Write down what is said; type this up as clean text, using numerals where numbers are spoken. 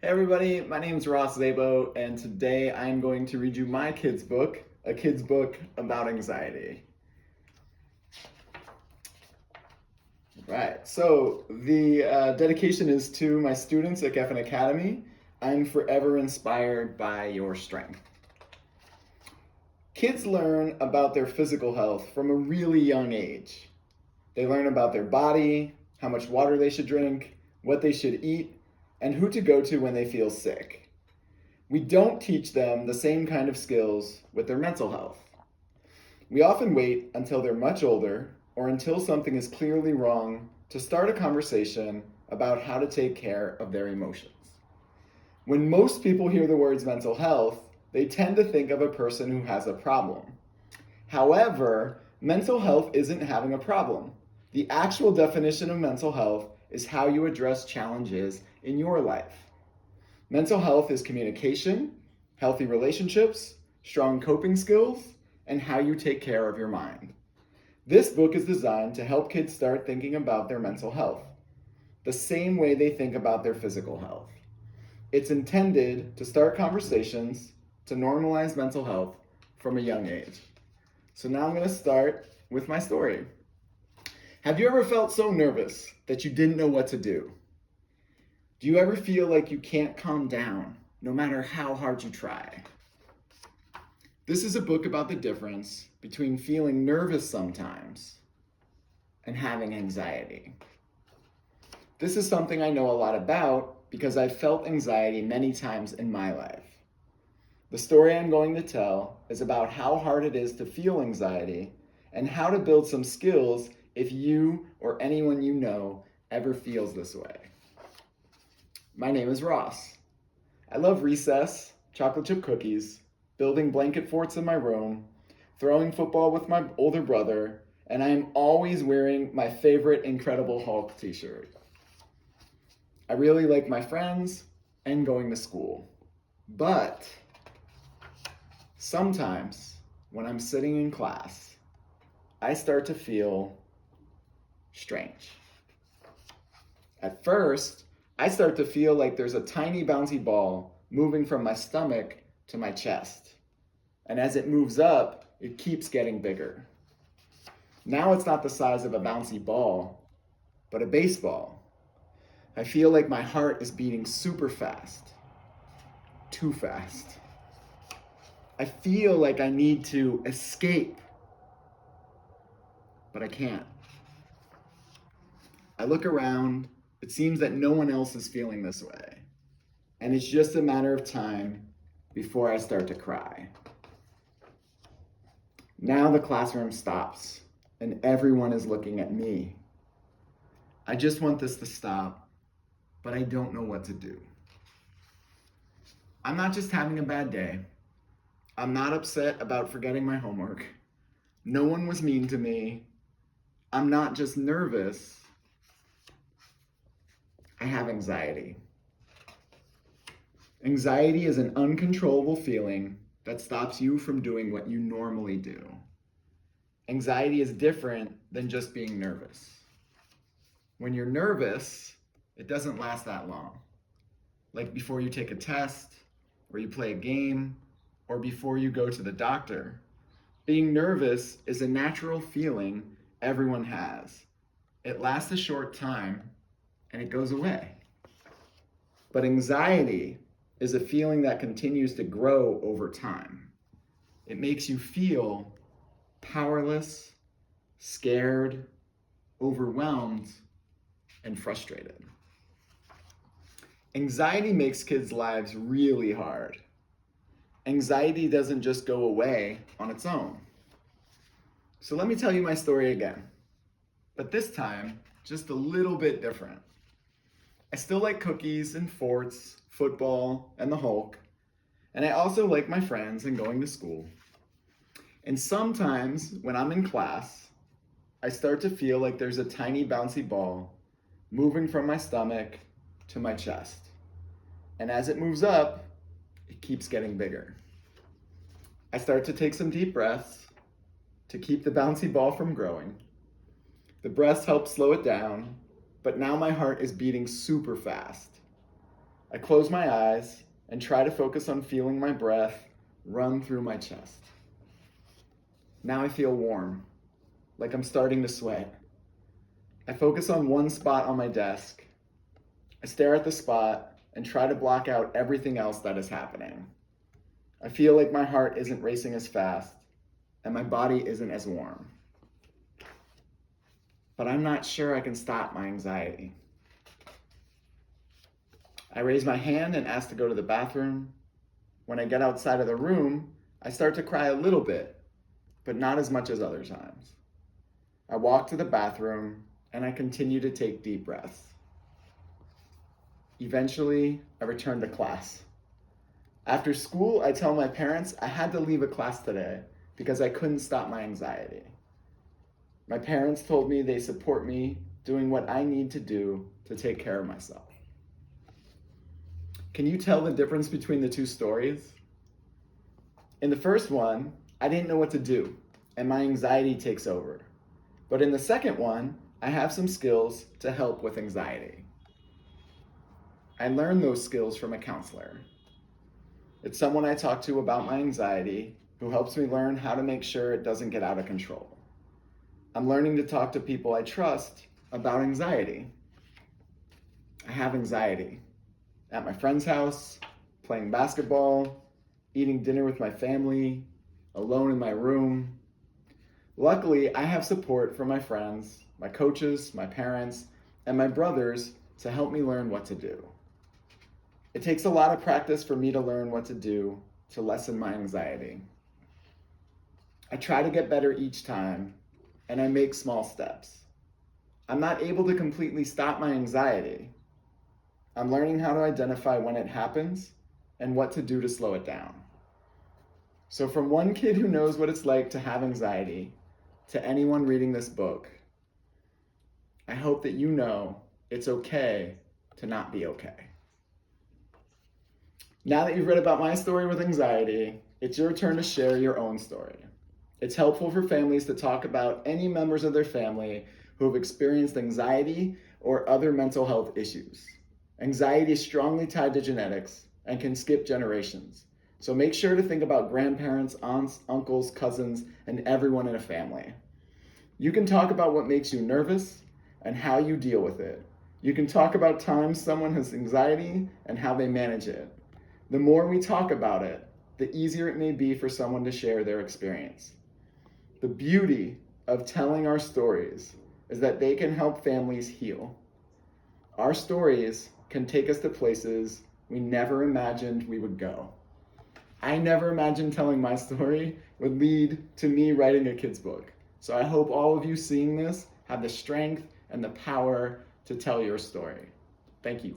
Hey everybody, my name is Ross Szabo, and today I'm going to read you my kid's book, a kid's book about anxiety. Right, so the dedication is to my students at Geffen Academy. I'm forever inspired by your strength. Kids learn about their physical health from a really young age. They learn about their body, how much water they should drink, what they should eat, and who to go to when they feel sick. We don't teach them the same kind of skills with their mental health. We often wait until they're much older or until something is clearly wrong to start a conversation about how to take care of their emotions. When most people hear the words mental health, they tend to think of a person who has a problem. However, mental health isn't having a problem. The actual definition of mental health is how you address challenges in your life. Mental health is communication, healthy relationships, strong coping skills, and how you take care of your mind. This book is designed to help kids start thinking about their mental health the same way they think about their physical health. It's intended to start conversations to normalize mental health from a young age. So now I'm going to start with my story. Have you ever felt so nervous that you didn't know what to do? Do you ever feel like you can't calm down no matter how hard you try? This is a book about the difference between feeling nervous sometimes and having anxiety. This is something I know a lot about because I've felt anxiety many times in my life. The story I'm going to tell is about how hard it is to feel anxiety and how to build some skills if you or anyone you know ever feels this way. My name is Ross. I love recess, chocolate chip cookies, building blanket forts in my room, throwing football with my older brother, and I am always wearing my favorite Incredible Hulk t-shirt. I really like my friends and going to school. But sometimes when I'm sitting in class, I start to feel strange. At first, I start to feel like there's a tiny bouncy ball moving from my stomach to my chest. And as it moves up, it keeps getting bigger. Now it's not the size of a bouncy ball, but a baseball. I feel like my heart is beating super fast. Too fast. I feel like I need to escape, but I can't. I look around, it seems that no one else is feeling this way. And it's just a matter of time before I start to cry. Now the classroom stops and everyone is looking at me. I just want this to stop, but I don't know what to do. I'm not just having a bad day. I'm not upset about forgetting my homework. No one was mean to me. I'm not just nervous. I have anxiety. Anxiety is an uncontrollable feeling that stops you from doing what you normally do. Anxiety is different than just being nervous. When you're nervous, it doesn't last that long. Like before you take a test, or you play a game, or before you go to the doctor. Being nervous is a natural feeling everyone has. It lasts a short time and it goes away. But anxiety is a feeling that continues to grow over time. It makes you feel powerless, scared, overwhelmed, and frustrated. Anxiety makes kids' lives really hard. Anxiety doesn't just go away on its own. So let me tell you my story again, but this time just a little bit different. I still like cookies and forts, football, and the Hulk, and I also like my friends and going to school. And sometimes when I'm in class, I start to feel like there's a tiny bouncy ball moving from my stomach to my chest. And as it moves up, it keeps getting bigger. I start to take some deep breaths to keep the bouncy ball from growing. The breaths help slow it down, but now my heart is beating super fast. I close my eyes and try to focus on feeling my breath run through my chest. Now I feel warm, like I'm starting to sweat. I focus on one spot on my desk. I stare at the spot and try to block out everything else that is happening. I feel like my heart isn't racing as fast and my body isn't as warm. But I'm not sure I can stop my anxiety. I raise my hand and ask to go to the bathroom. When I get outside of the room, I start to cry a little bit, but not as much as other times. I walk to the bathroom and I continue to take deep breaths. Eventually, I return to class. After school, I tell my parents I had to leave a class today because I couldn't stop my anxiety. My parents told me they support me doing what I need to do to take care of myself. Can you tell the difference between the two stories? In the first one, I didn't know what to do, and my anxiety takes over. But in the second one, I have some skills to help with anxiety. I learned those skills from a counselor. It's someone I talk to about my anxiety who helps me learn how to make sure it doesn't get out of control. I'm learning to talk to people I trust about anxiety. I have anxiety. At my friend's house, playing basketball, eating dinner with my family, alone in my room. Luckily, I have support from my friends, my coaches, my parents, and my brothers to help me learn what to do. It takes a lot of practice for me to learn what to do to lessen my anxiety. I try to get better each time, and I make small steps. I'm not able to completely stop my anxiety. I'm learning how to identify when it happens and what to do to slow it down. So from one kid who knows what it's like to have anxiety to anyone reading this book, I hope that you know it's okay to not be okay. Now that you've read about my story with anxiety, it's your turn to share your own story. It's helpful for families to talk about any members of their family who have experienced anxiety or other mental health issues. Anxiety is strongly tied to genetics and can skip generations. So make sure to think about grandparents, aunts, uncles, cousins, and everyone in a family. You can talk about what makes you nervous and how you deal with it. You can talk about times someone has anxiety and how they manage it. The more we talk about it, the easier it may be for someone to share their experience. The beauty of telling our stories is that they can help families heal. Our stories can take us to places we never imagined we would go. I never imagined telling my story would lead to me writing a kid's book. So I hope all of you seeing this have the strength and the power to tell your story. Thank you.